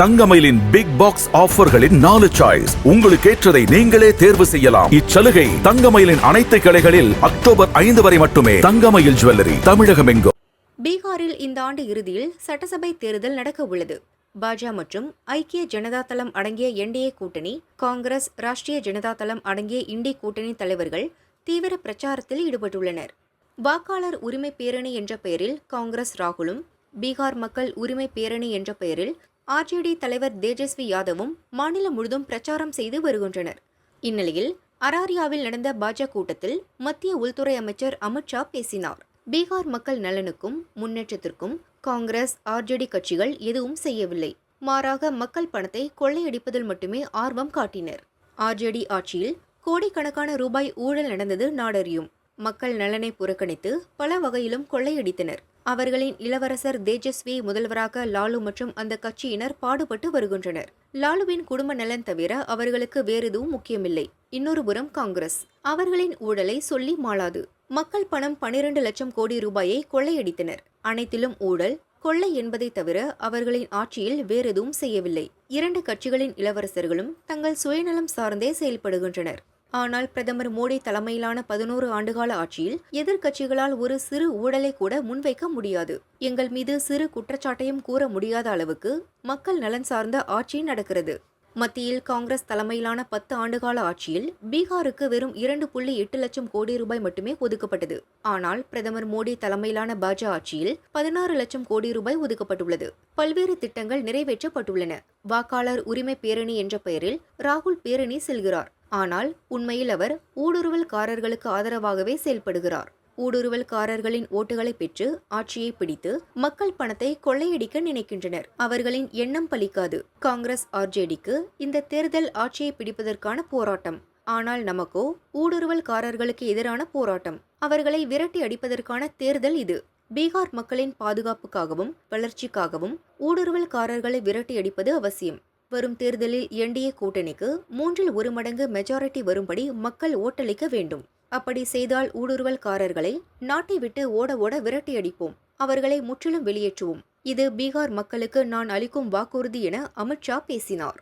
தங்கமயிலின் big box ஆஃபர்களின் 4 choice உங்களுக்கு ஏற்றதை நீங்களே தேர்வு செய்யலாம். இச்சலுகை தங்கமயிலின் அனைத்து கிளைகளில் அக்டோபர் 5 வரை மட்டுமே. தங்கமயில் ஜுவல்லரி, தமிழகம் எங்கும். பீகாரில் இந்த ஆண்டு இறுதியில் சட்டசபை தேர்தல் நடக்க உள்ளது. பாஜக மற்றும் ஐக்கிய ஜனதா தளம் அடங்கிய என்டிஏ கூட்டணி, காங்கிரஸ், ராஷ்டிரிய ஜனதா தளம் அடங்கிய இண்டி கூட்டணி தலைவர்கள் தீவிர பிரச்சாரத்தில் ஈடுபட்டுள்ளனர். வாக்காளர் உரிமை பேரணி என்ற பெயரில் காங்கிரஸ் ராகுலும், பீகார் மக்கள் உரிமை பேரணி என்ற பெயரில் ஆர்ஜேடி தலைவர் தேஜஸ்வி யாதவும் மாநிலம் முழுதும் பிரச்சாரம் செய்து வருகின்றனர். இந்நிலையில் அராரியாவில் நடந்த பாஜக கூட்டத்தில் மத்திய உள்துறை அமைச்சர் அமித்ஷா பேசினார். பீகார் மக்கள் நலனுக்கும் முன்னேற்றத்திற்கும் காங்கிரஸ், ஆர்ஜேடி கட்சிகள் எதுவும் செய்யவில்லை. மாறாக மக்கள் பணத்தை கொள்ளையடிப்பதில் மட்டுமே ஆர்வம் காட்டினர். ஆர்ஜேடி ஆட்சியில் கோடிக்கணக்கான ரூபாய் ஊழல் நடந்தது நாடறியும். மக்கள் நலனை புறக்கணித்து பல வகையிலும் கொள்ளையடித்தனர். அவர்களின் இளவரசர் தேஜஸ்வி முதல்வராக லாலு மற்றும் அந்த கட்சியினர் பாடுபட்டு வருகின்றனர். லாலுவின் குடும்ப நலன் தவிர அவர்களுக்கு வேறு எதுவும் முக்கியமில்லை. இன்னொரு புறம் காங்கிரஸ் அவர்களின் ஊழலை சொல்லி மாளாது. மக்கள் பணம் 12 லட்சம் கோடி ரூபாயை கொள்ளையடித்தனர். அனைத்திலும் ஊழல், கொள்ளை என்பதை தவிர அவர்களின் ஆட்சியில் வேறெதுவும் செய்யவில்லை. 2 கட்சிகளின் இளவரசர்களும் தங்கள் சுயநலம் சார்ந்தே செயல்படுகின்றனர். ஆனால் பிரதமர் மோடி தலைமையிலான 11 ஆண்டுகால ஆட்சியில் எதிர்க்கட்சிகளால் ஒரு சிறு ஊழலை கூட முன்வைக்க முடியாது. எங்கள் மீது சிறு குற்றச்சாட்டையும் கூற முடியாத அளவுக்கு மக்கள் நலன் சார்ந்த ஆட்சி நடக்கிறது. மத்தியில் காங்கிரஸ் தலைமையிலான 10 ஆண்டுகால ஆட்சியில் பீகாருக்கு வெறும் 2.8 லட்சம் கோடி ரூபாய் மட்டுமே ஒதுக்கப்பட்டது. ஆனால் பிரதமர் மோடி தலைமையிலான பாஜக ஆட்சியில் 16 லட்சம் கோடி ரூபாய் ஒதுக்கப்பட்டுள்ளது. பல்வேறு திட்டங்கள் நிறைவேற்றப்பட்டுள்ளன. வாக்காளர் உரிமை பேரணி என்ற பெயரில் ராகுல் பேரணி செல்கிறார். ஆனால் உண்மையில் அவர் ஊடுருவல்காரர்களுக்கு ஆதரவாகவே செயல்படுகிறார். ஊடுருவல்காரர்களின் ஓட்டுகளை பெற்று ஆட்சியை பிடித்து மக்கள் பணத்தை கொள்ளையடிக்க நினைக்கின்றனர். அவர்களின் எண்ணம் பலிக்காது. காங்கிரஸ், ஆர்ஜேடிக்கு இந்த தேர்தல் ஆட்சியை பிடிப்பதற்கான போராட்டம். ஆனால் நமக்கோ ஊடுருவல்காரர்களுக்கு எதிரான போராட்டம். அவர்களை விரட்டி அடிப்பதற்கான தேர்தல் இது. பீகார் மக்களின் பாதுகாப்புக்காகவும் வளர்ச்சிக்காகவும் ஊடுருவல்காரர்களை விரட்டி அடிப்பது அவசியம். வரும் தேர்தலில் என்டிஏ கூட்டணிக்கு 1/3 மடங்கு மெஜாரிட்டி வரும்படி மக்கள் ஓட்டளிக்க வேண்டும். அப்படி செய்தால் ஊடுருவல்காரர்களை நாட்டை விட்டு ஓட ஓட விரட்டி அடிப்போம். அவர்களை முற்றிலும் வெளியேற்றுவோம். இது பீகார் மக்களுக்கு நான் அளிக்கும் வாக்குறுதி என அமித்ஷா பேசினார்.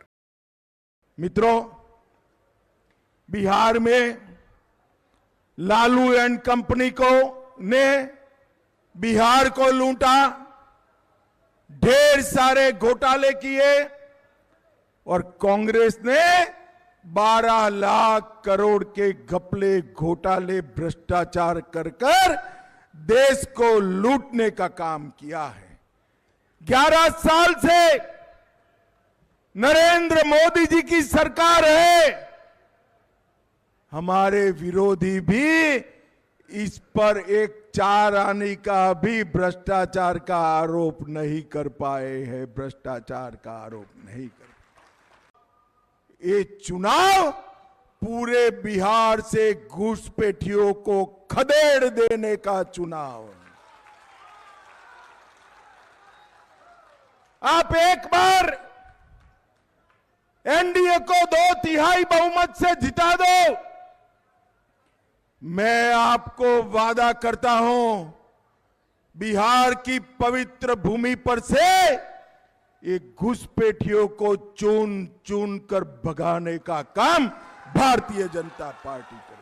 मित्रों, बिहार में लालू एंड कंपनी को ने बिहार को लूटा, ढेर सारे घोटाले किए और कांग्रेस ने 12 लाख करोड़ के घपले, घोटाले, भ्रष्टाचार कर देश को लूटने का काम किया है। 11 साल से नरेंद्र मोदी जी की सरकार है। हमारे विरोधी भी इस पर एक 4 आने का भी भ्रष्टाचार का आरोप नहीं कर पाए हैं। भ्रष्टाचार का आरोप नहीं कर। ये चुनाव पूरे बिहार से घुसपैठियों को खदेड़ देने का चुनाव है। आप एक बार एनडीए को 2/3 बहुमत से जिता दो, मैं आपको वादा करता हूं, बिहार की पवित्र भूमि पर से ये घुसपैठियों को चुन चुन कर भगाने का काम भारतीय जनता पार्टी को